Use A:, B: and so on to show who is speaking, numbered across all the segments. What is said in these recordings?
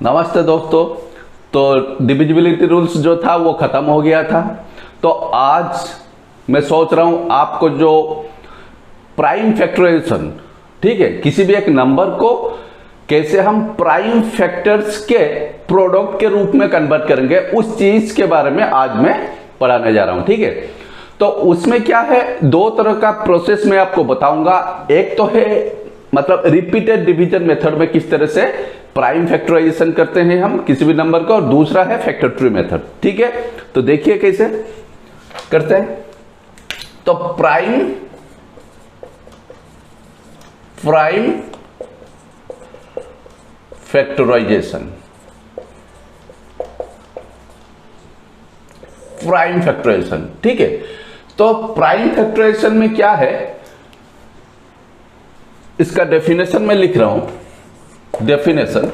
A: नमस्ते दोस्तों। तो डिविजिबिलिटी रूल्स जो था वो ख़त्म हो गया था। तो आज मैं सोच रहा हूँ आपको जो प्राइम फैक्टराइजेशन, ठीक है, किसी भी एक नंबर को कैसे हम प्राइम फैक्टर्स के प्रोडक्ट के रूप में कन्वर्ट करेंगे, उस चीज़ के बारे में आज मैं पढ़ाने जा रहा हूँ। ठीक है, तो उसमें क्या है, दो तरह का प्रोसेस मैं आपको बताऊंगा। एक तो है मतलब रिपीटेड डिवीजन मेथड में किस तरह से प्राइम फैक्टराइजेशन करते हैं हम किसी भी नंबर का, और दूसरा है फैक्टर ट्री मेथड। ठीक है, तो देखिए कैसे करते हैं। तो प्राइम फैक्टराइजेशन, ठीक है। तो प्राइम फैक्टराइजेशन में क्या है, इसका डेफिनेशन में लिख रहा हूं। Definition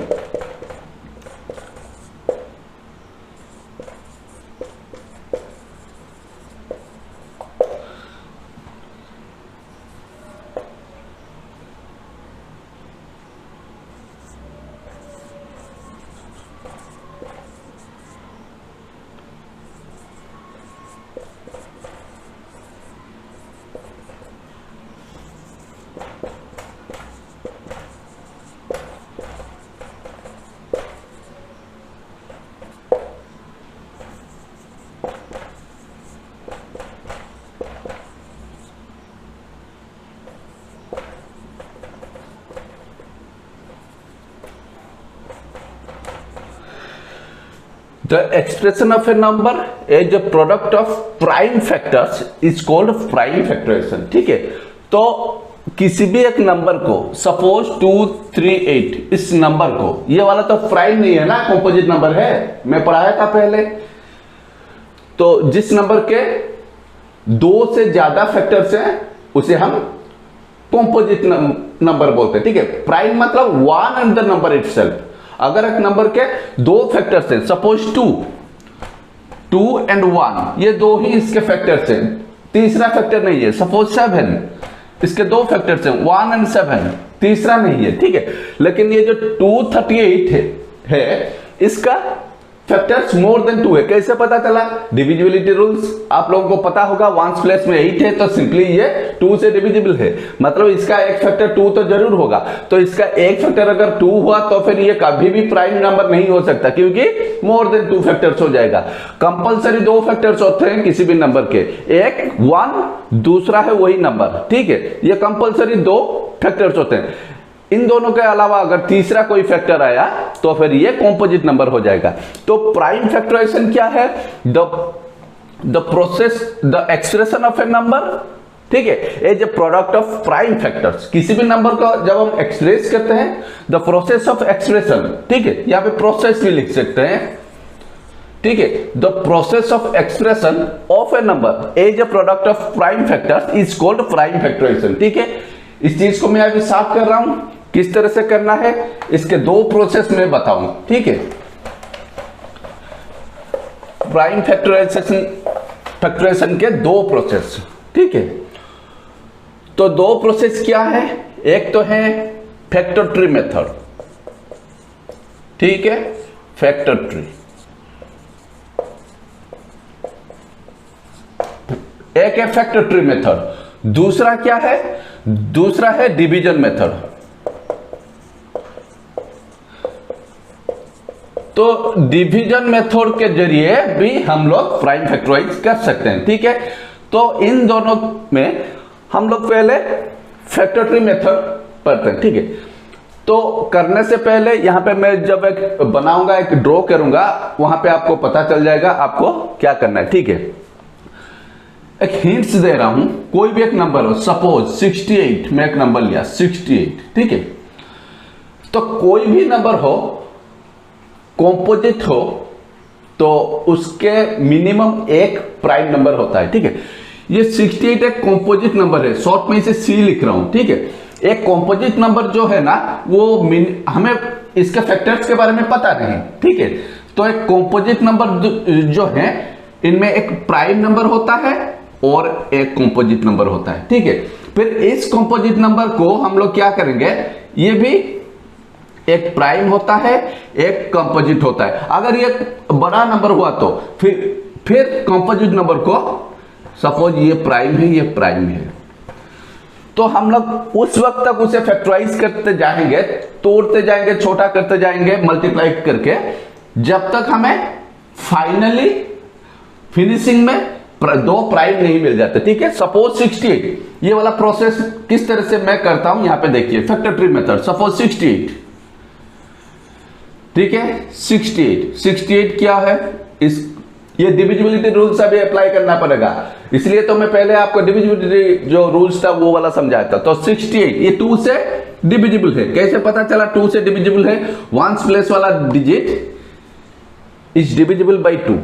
A: The expression of a number as a product of prime factors is called prime factorization। ठीक है, तो किसी भी एक नंबर को, सपोज 238, इस नंबर को, ये वाला तो प्राइम नहीं है ना, कंपोजिट नंबर है, मैं पढ़ाया था पहले। तो जिस नंबर के दो से ज्यादा फैक्टर्स हैं उसे हम कंपोजिट नंबर बोलते हैं। ठीक है, प्राइम मतलब one and the number itself. अगर एक नंबर के दो फैक्टर्स हैं, सपोज 2 एंड 1, ये दो ही इसके फैक्टर्स हैं, तीसरा फैक्टर नहीं है। सपोज 7, इसके दो फैक्टर्स हैं, 1 एंड 7, तीसरा नहीं है। ठीक है, लेकिन ये जो 238 है इसका फैक्टर्स मोर देन 2 है। कैसे पता चला? डिविजिबिलिटी रूल्स आप लोगों को पता होगा। 1s प्लेस में 8 है तो सिंपली ये 2 से डिविजिबल है, मतलब इसका एक फैक्टर 2 तो जरूर होगा। तो इसका एक फैक्टर अगर 2 हुआ तो फिर ये कभी भी प्राइम नंबर नहीं हो सकता, क्योंकि मोर देन 2 फैक्टर्स हो जाएगा। कंपलसरी दो फैक्टर्स होते हैं किसी भी नंबर के, एक 1, दूसरा है वही नंबर। ठीक है, ये कंपलसरी दो फैक्टर्स होते हैं। इन दोनों के अलावा अगर तीसरा कोई फैक्टर आया तो फिर ये कॉम्पोजिट नंबर हो जाएगा। तो प्राइम फैक्टराइजेशन क्या है? The process, the expression of a number, ठीक है, as a product of prime factors. किसी भी नंबर को जब हम एक्सप्रेस करते हैं, द प्रोसेस ऑफ एक्सप्रेशन, ठीक है, यहां पे प्रोसेस भी लिख सकते हैं। ठीक है, the process of expression of a number as a product of prime factors is called prime factorization. ठीक है, इस चीज को मैं अभी साफ कर रहा हूं, किस तरह से करना है इसके दो प्रोसेस में बताऊंगा। ठीक है, प्राइम फैक्टराइजेशन के दो प्रोसेस। ठीक है, तो दो प्रोसेस क्या है? एक तो है फैक्टर ट्री मेथड, ठीक है, फैक्टर ट्री। एक है फैक्टर ट्री मेथड, दूसरा क्या है? दूसरा है डिवीजन मेथड। तो डिवीजन मेथड के जरिए भी हम लोग प्राइम फैक्टराइज कर सकते हैं। ठीक है, तो इन दोनों में हम लोग पहले फैक्टर ट्री मेथड पढ़ते हैं। ठीक है, तो करने से पहले यहां पे मैं जब एक बनाऊंगा, एक ड्रॉ करूंगा, वहां पे आपको पता चल जाएगा आपको क्या करना है। ठीक है, एक हिंट्स दे रहा हूं, कोई भी एक नंबर हो, सपोज 68, मैं एक नंबर लिया 68। ठीक है, तो कोई भी नंबर हो, कॉम्पोजिट हो, तो उसके मिनिमम एक प्राइम नंबर होता है। ठीक है, ये 68 एक कॉम्पोजिट नंबर है, शॉर्ट में इसे C लिख रहा हूं। ठीक है, एक कॉम्पोजिट नंबर जो है ना, वो हमें इसके फैक्टर्स के बारे में पता नहीं। ठीक है, तो एक कॉम्पोजिट नंबर जो है, इनमें एक प्राइम नंबर होता है और एक कंपोजिट नंबर होता है। ठीक है, फिर इस कंपोजिट नंबर को हम लोग क्या करेंगे, ये भी एक प्राइम होता है, एक कंपोजिट होता है। अगर ये बड़ा नंबर हुआ तो फिर कंपोजिट नंबर को, सपोज ये प्राइम है, ये प्राइम है, तो हम लोग उस वक्त तक उसे फैक्टराइज करते जाएंगे, तोड़ते जाएंगे, छोटा करते जाएंगे मल्टीप्लाई करके, जब तक हमें फाइनली फिनिशिंग में दो प्राइम नहीं मिल जाते। ठीक है, सपोज 68, ये वाला प्रोसेस किस तरह से मैं करता हूं यहां पे देखिए, फैक्टर ट्री मेथड। सपोज 68, ठीक है, 68 क्या है, ये डिविजिबिलिटी रूल्स अभी अप्लाई करना पड़ेगा, इसलिए तो मैं पहले आपको डिविजिबिलिटी जो रूल्स था वो वाला समझाया था। तो 68 ये 2 से डिविजिबल है। कैसे पता चला 2 से डिविजिबल है? वंस प्लेस वाला डिजिट इज डिविजिबल बाय 2।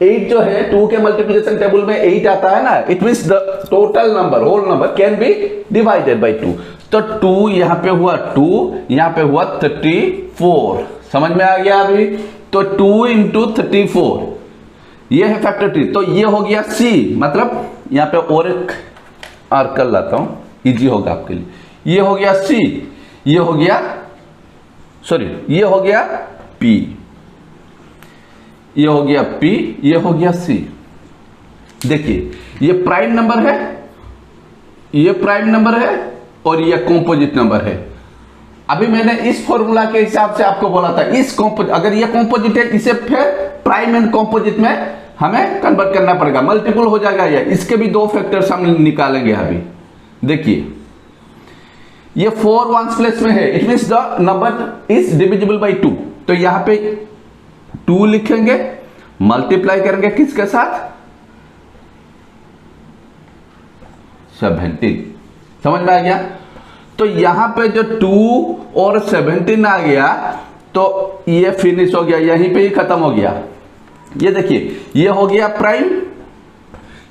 A: 8 जो है 2 के मल्टीप्लिकेशन टेबल में 8 आता है ना, it means the total number, whole number can be divided by 2। तो 2 यहां पे हुआ 2, यहां पे हुआ 34। समझ में आ गया अभी? तो 2 इंटू 34 ये है फैक्टर ट्री। तो ये हो गया C, मतलब यहां पे और एक आर कर लाता हूं, इजी होगा आपके लिए। ये हो गया C, ये हो गया, सॉरी, ये हो गया P, ये हो गया P, ये हो गया C। देखिए ये प्राइम नंबर है, ये प्राइम नंबर है और ये कंपोजिट नंबर है। अभी मैंने इस फॉर्मूला के हिसाब से आपको बोला था, अगर ये कंपोजिट है, इसे फिर प्राइम एंड कंपोजिट में हमें कन्वर्ट करना पड़ेगा, मल्टीपल हो जाएगा ये। इसके भी 2 फैक्टर्स हम निकालेंगे अभी। देखिए ये 4 वंस प्लेस में है, it means the number is divisible by 2। तो यहां पे 2 लिखेंगे, मल्टीप्लाई करेंगे किसके साथ? 17। समझ में आ गया? तो यहां पे जो 2 और 17 आ गया तो ये फिनिश हो गया, यहीं पे ही खत्म हो गया। ये देखिए ये हो गया प्राइम,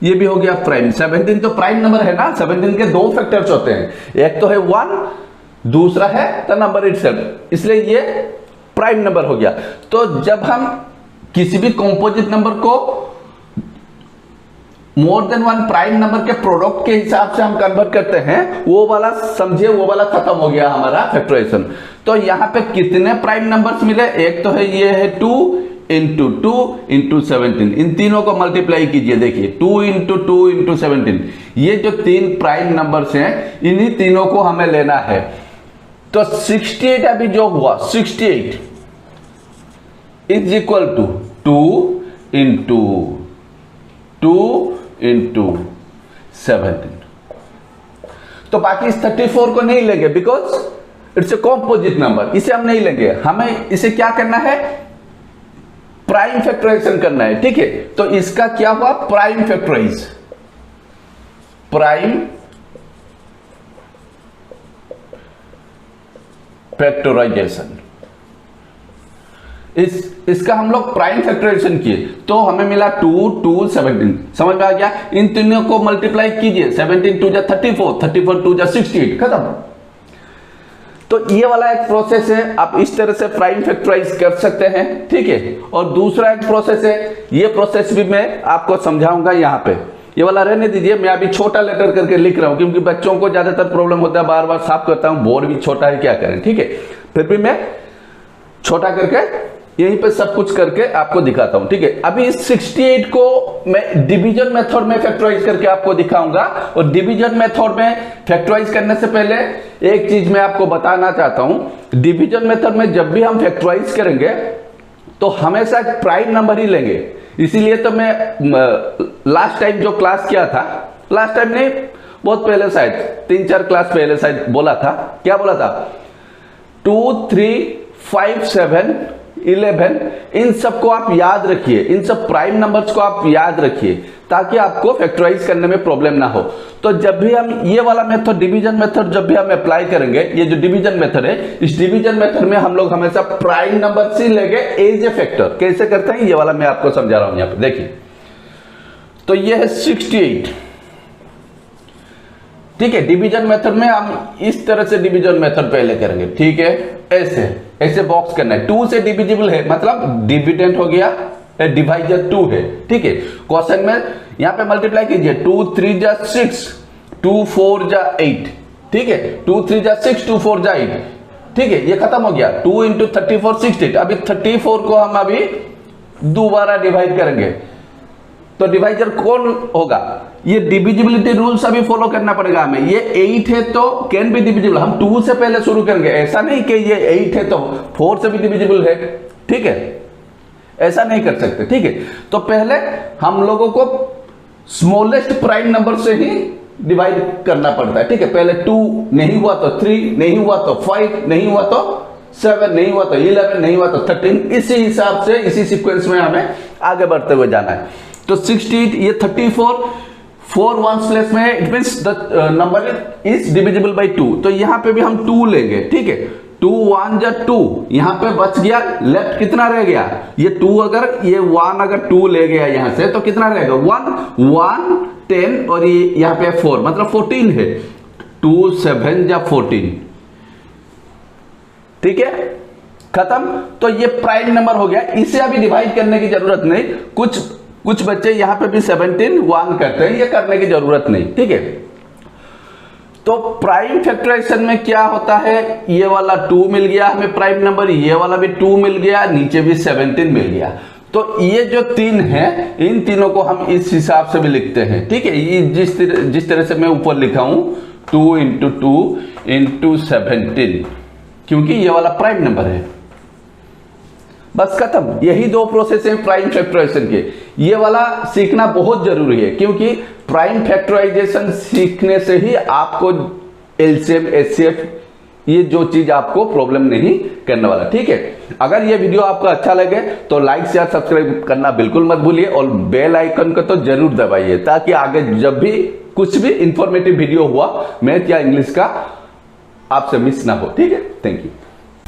A: ये भी हो गया प्राइम। 17 तो प्राइम नंबर है ना, 17 के 2 फैक्टर्स होते हैं, एक तो है 1, दूसरा है द नंबर इटसेल्फ, इसलिए ये प्राइम नंबर हो गया। तो जब हम किसी भी कंपोजिट नंबर को मोर देन 1 प्राइम नंबर के प्रोडक्ट के हिसाब से हम कन्वर्ट करते हैं, वो वाला समझिए, वो वाला खत्म हो गया हमारा फैक्टराइजेशन। तो यहां पे कितने प्राइम नंबर्स मिले? एक तो है ये है 2 इंटू 2 इंटू 17, इन तीनों को मल्टीप्लाई कीजिए। देखिए 2 इंटू 2 इंटू 17, ये जो 3 प्राइम नंबर्स हैं, इन्हीं तीनों को हमें लेना है। तो 68 अभी जो हुआ, 68 is equal to 2 into 2 into 17। तो बाकी इस 34 को नहीं लेंगे, because it's a composite number, इसे हम नहीं लेंगे। हमें इसे क्या करना है? प्राइम फैक्टराइजेशन करना है। ठीक है, तो इसका क्या हुआ? प्राइम फैक्टराइज, प्राइम फैक्टराइजेशन, इसका हम लोग प्राइम फैक्टराइजेशन किए तो हमें मिला 2 2 17। समझ में आ गया? इन तीनों को मल्टीप्लाई कीजिए, 17 2 जा 34, 34 2 जा 68, खत्म। तो ये वाला एक प्रोसेस है, आप इस तरह से प्राइम फैक्टराइज कर सकते हैं। ठीक है, और दूसरा एक प्रोसेस है, ये प्रोसेस भी मैं आपको समझाऊंगा। यहाँ पे ये वाला रहने दीजिए, मैं अभी छोटा लेटर करके लिख रहा हूं, क्योंकि बच्चों को ज्यादातर प्रॉब्लम होता है, बार बार साफ करता हूं, बोर्ड भी छोटा है, क्या करें। ठीक है, फिर भी मैं छोटा करके यहीं पे सब कुछ करके आपको दिखाता हूं। ठीक है, अभी इस 68 को मैं डिवीजन मेथड में फैक्टराइज करके आपको दिखाऊंगा। और डिवीजन मेथड में फैक्टराइज करने से पहले एक चीज मैं आपको बताना चाहता हूं। डिवीजन मेथड में जब भी हम फैक्टराइज करेंगे तो हमेशा एक प्राइम नंबर ही लेंगे। इसीलिए तो मैं लास्ट टाइम जो क्लास किया था, लास्ट टाइम नहीं, बहुत पहले, शायद 3-4 क्लास पहले शायद बोला था, क्या बोला था? 2 3 5 7 11, इन सबको आप याद रखिए, इन सब प्राइम नंबर्स को आप याद रखिए, ताकि आपको फैक्टराइज करने में प्रॉब्लम ना हो। तो जब भी हम ये वाला मेथड, डिवीजन मेथड जब भी हम अप्लाई करेंगे, ये जो डिवीजन मेथड है, इस डिवीजन मेथड में हम लोग हमेशा प्राइम नंबर से लेंगे एज ए फैक्टर। कैसे करते हैं ये वाला मैं आपको समझा रहा हूं। यहाँ पे देखिए, तो ये है 68। ठीक है, डिवीजन मेथड में हम इस तरह से डिवीजन मेथड पहले करेंगे। ठीक है, ऐसे बॉक्स करना है। 2 से डिविजिबल है, मतलब डिविडेंड हो गया, डिवाइजर 2 है। ठीक है, क्वेश्चन में यहां पे मल्टीप्लाई कीजिए, 2 3 जा 6, 2 4 जा 8। ठीक है, 2 3 जा 6, 2 4 जा 8। ठीक है, ये खत्म हो गया। 2 इंटू 34 68। अभी 34 को हम अभी दोबारा डिवाइड करेंगे, तो डिवाइजर कौन होगा? ये डिविजिबिलिटी रूल्स अभी फॉलो करना पड़ेगा हमें। ये 8 है तो कैन बी डिविजिबल, हम 2 से पहले शुरू करेंगे, ऐसा नहीं कि ये 8 है तो 4 से भी डिविजिबल है, ठीक है, ऐसा नहीं कर सकते, ठीक है। तो पहले हम लोगों को स्मॉलेस्ट प्राइम नंबर से ही डिवाइड करना पड़ता है, ठीक है। पहले 2 नहीं हुआ तो 3, नहीं हुआ तो 5, नहीं हुआ तो 7, नहीं हुआ तो 11, नहीं हुआ तो 13, इसी हिसाब से इसी सीक्वेंस में हमें आगे बढ़ते हुए जाना है। तो 68, ये 34 4 1s प्लेस में है, it means the number is divisible by 2। तो यहां पे भी हम 2 लेंगे, ठीक है। 2 1 जा 2, यहां पे बच गया, लेफ्ट कितना रह गया? ये 2 अगर ये 1 अगर 2 ले गया यहां से तो कितना रहेगा? 1 1 10 और ये यहां पे 4, मतलब 14 है। 2 7 जा 14, ठीक है, खत्म। तो ये प्राइम नंबर हो गया, इसे अभी डिवाइड करने की जरूरत नहीं। कुछ बच्चे यहां पे भी 17 1 करते हैं, ये करने की जरूरत नहीं, ठीक है। तो प्राइम फैक्टराइजेशन में क्या होता है? ये वाला 2 मिल गया हमें प्राइम नंबर, ये वाला भी 2 मिल गया, नीचे भी 17 मिल गया। तो ये जो 3 है, इन तीनों को हम इस हिसाब से भी लिखते हैं, ठीक है। ये जिस तरह से मैं ऊपर लिखा हूं 2 इंटू 2 इंटू 17, क्योंकि ये वाला प्राइम नंबर है। बस खत्म, यही 2 प्रोसेस हैं प्राइम फैक्टराइजेशन के। ये वाला सीखना बहुत जरूरी है, क्योंकि प्राइम फैक्टराइजेशन सीखने से ही आपको एलसीएम एचसीएफ ये जो चीज आपको प्रॉब्लम नहीं करने वाला, ठीक है। अगर ये वीडियो आपको अच्छा लगे तो लाइक शेयर सब्सक्राइब करना बिल्कुल मत भूलिए, और बेल आइकन को तो जरूर दबाइए, ताकि आगे जब भी कुछ भी इंफॉर्मेटिव वीडियो हुआ मैथ या इंग्लिश का आपसे मिस ना हो, ठीक है। Thank you.